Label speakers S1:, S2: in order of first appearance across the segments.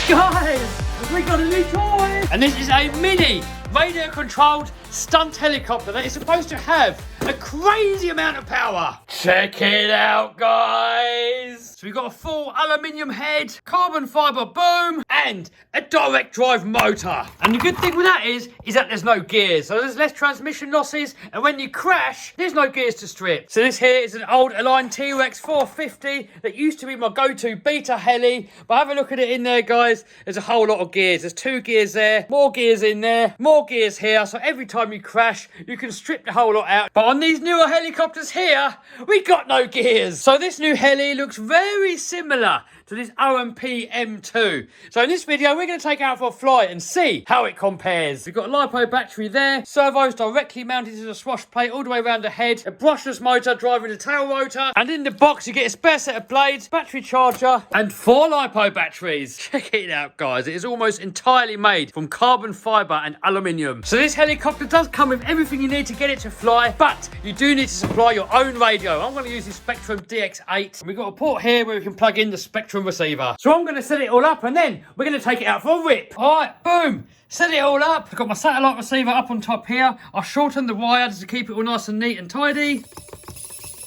S1: Guys, we got a new toy! And this is a mini radio-controlled stunt helicopter that is supposed to have a crazy amount of power. Check it out, guys! So we've got a full aluminium head, carbon fibre boom, and a direct drive motor. And the good thing with that is that there's no gears. So there's less transmission losses, and when you crash, there's no gears to strip. So this here is an old Align T-Rex 450 that used to be my go-to beta heli. But have a look at it in there, guys. There's a whole lot of gears. There's 2 gears there, more gears in there, more gears here. So every time you crash, you can strip the whole lot out. But on these newer helicopters here, we got no gears. So this new heli looks very similar to this OMP M2. So in this video, we're going to take it out for a flight and see how it compares. We've got a LiPo battery there, servos directly mounted to the swash plate all the way around the head, a brushless motor driving the tail rotor, and in the box you get a spare set of blades, battery charger, and 4 LiPo batteries. Check it out, guys. It is almost entirely made from carbon fibre and aluminium. So this helicopter does come with everything you need to get it to fly, but you do need to supply your own radio. I'm going to use the Spectrum DX8. We've got a port here where we can plug in the Spectrum receiver. So I'm going to set it all up and then we're going to take it out for a rip. All right, boom. Set it all up. I've got my satellite receiver up on top here. I'll shorten the wire just to keep it all nice and neat and tidy.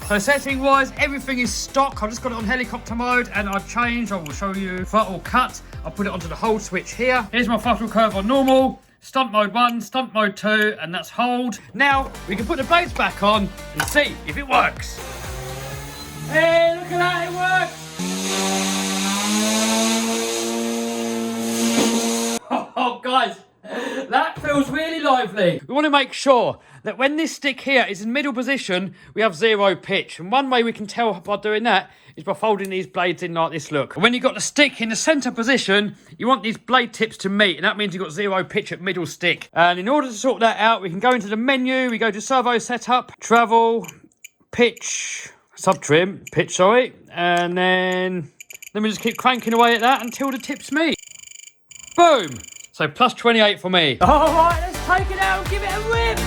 S1: So setting wise, everything is stock. I've just got it on helicopter mode and I've changed. I will show you throttle cut. I'll put it onto the hold switch here. Here's my throttle curve on normal. Stunt mode 1, stunt mode 2, and that's hold. Now we can put the blades back on and see if it works. Hey, look at that, it works! Oh, guys, that feels really lively. We want to make sure that when this stick here is in middle position, we have 0 pitch. And one way we can tell by doing that is by folding these blades in like this, look. And when you've got the stick in the centre position, you want these blade tips to meet, and that means you've got 0 pitch at middle stick. And in order to sort that out, we can go into the menu, we go to servo setup, travel, pitch, sub-trim, pitch, sorry, and then we just keep cranking away at that until the tips meet. Boom! So plus 28 for me. All right, let's take it out and give it a rip.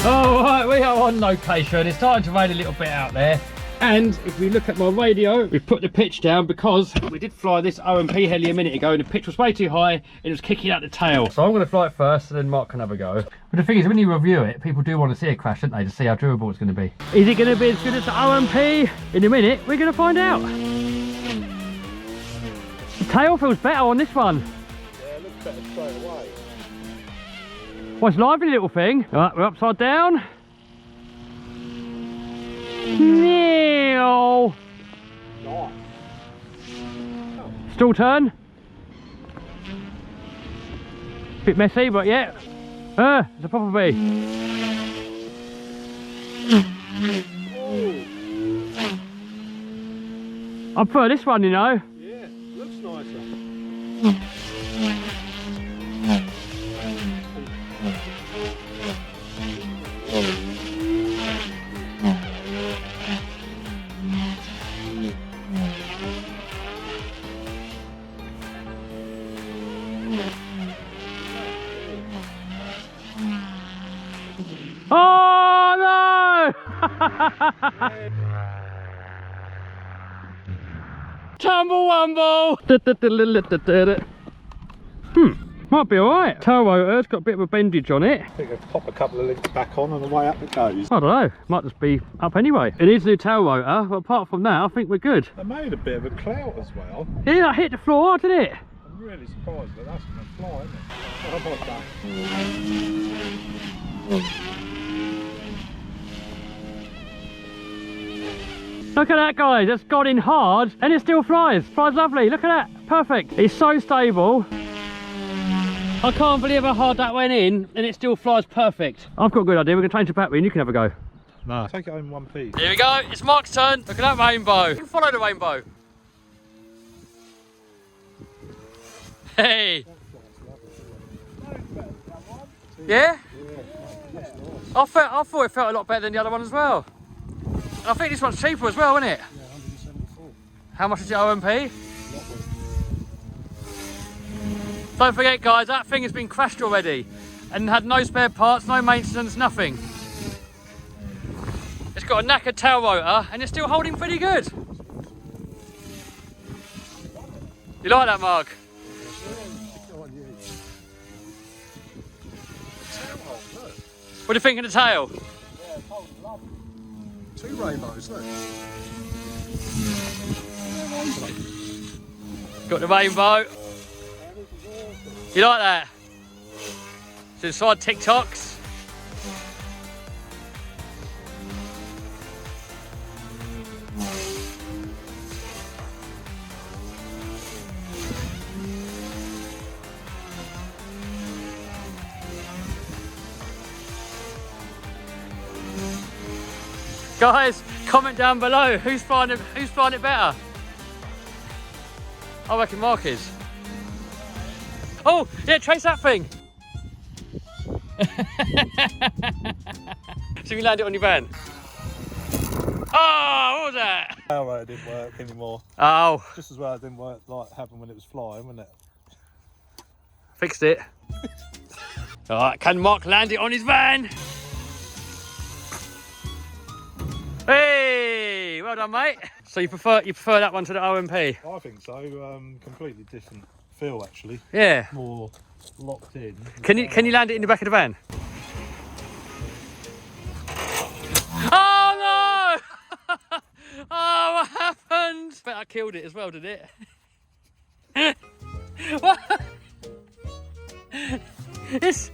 S1: All right, we are on location. It's starting to rain a little bit out there. And if we look at my radio, we've put the pitch down because we did fly this OMP heli a minute ago and the pitch was way too high and it was kicking out the tail. So I'm going to fly it first and then Mark can have a go. But the thing is, when you review it, people do want to see a crash, don't they, to see how durable it's going to be. Is it going to be as good as the OMP? In a minute, we're going to find out. The tail feels better on this one.
S2: Yeah, it looks better straight away.
S1: Well, it's lively little thing. All right, we're upside down. Neo.
S2: Nice.
S1: Still turn. Bit messy, but yeah. It's a proper bee. I prefer this one, you know.
S2: Yeah, looks nicer.
S1: Oh no! Tumble wumble! Might be alright. Tail rotor's got a bit of a bendage on it.
S2: I think I'll pop a couple of links back on and away up it goes.
S1: I don't know, might just be up anyway. It is the tail rotor, but apart from that, I think we're good.
S2: They made a bit of a clout as well.
S1: Yeah, that hit the floor hard, didn't it?
S2: I'm really surprised, but that's going to fly, isn't it? How about that?
S1: Look at that, guys, it's got in hard and it still flies. Flies lovely, look at that, perfect. It's so stable. I can't believe how hard that went in and it still flies perfect. I've got a good idea, we're going to change the battery and you can have a go.
S2: No. Take it home in one piece.
S1: Here we go, it's Mark's turn. Look at that rainbow. You can follow the rainbow. Hey. Yeah? I thought it felt a lot better than the other one as well. And I think this one's cheaper as well, isn't it?
S2: Yeah, 174.
S1: How much is the OMP? Don't forget, guys, that thing has been crashed already and had no spare parts, no maintenance, nothing. It's got a knackered tail rotor and it's still holding pretty good. You like that, Mark? What do you think of the tail?
S2: Two rainbows, look.
S1: Got the rainbow. You like that? So inside TikToks. Guys, comment down below who's flying it better. I reckon Mark is. Oh, yeah, trace that thing. So you land it on your van. Oh, what was that?
S2: Tail rotor didn't work anymore.
S1: Oh.
S2: Just as well it didn't work like happened when it was flying, wasn't it?
S1: Fixed it. Alright, can Mark land it on his van? Hey, well done, mate. So you prefer that one to the OMP?
S2: I think so. Completely different feel actually.
S1: Yeah.
S2: More locked in.
S1: Can you land it in the back of the van? Oh no! Oh, what happened? Bet I killed it as well, did it? What? It's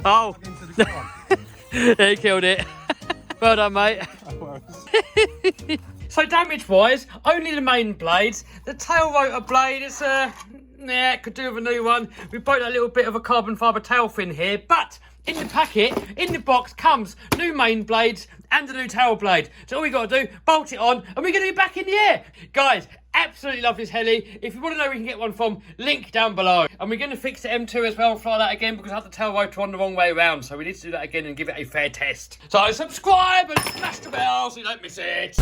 S1: oh. Yeah, he killed it. Well done, mate. So damage-wise, only the main blades. The tail rotor blade is yeah, could do with a new one. We broke a little bit of a carbon fibre tail fin here, but in the packet, in the box comes new main blades and a new tail blade. So all we got to do, bolt it on, and we're going to be back in the air. Guys, absolutely love this heli. If you want to know where you can get one from, link down below. And we're going to fix the M2 as well and fly that again because I had the tail rotor on the wrong way around. So we need to do that again and give it a fair test. So subscribe and smash the bell so you don't miss it.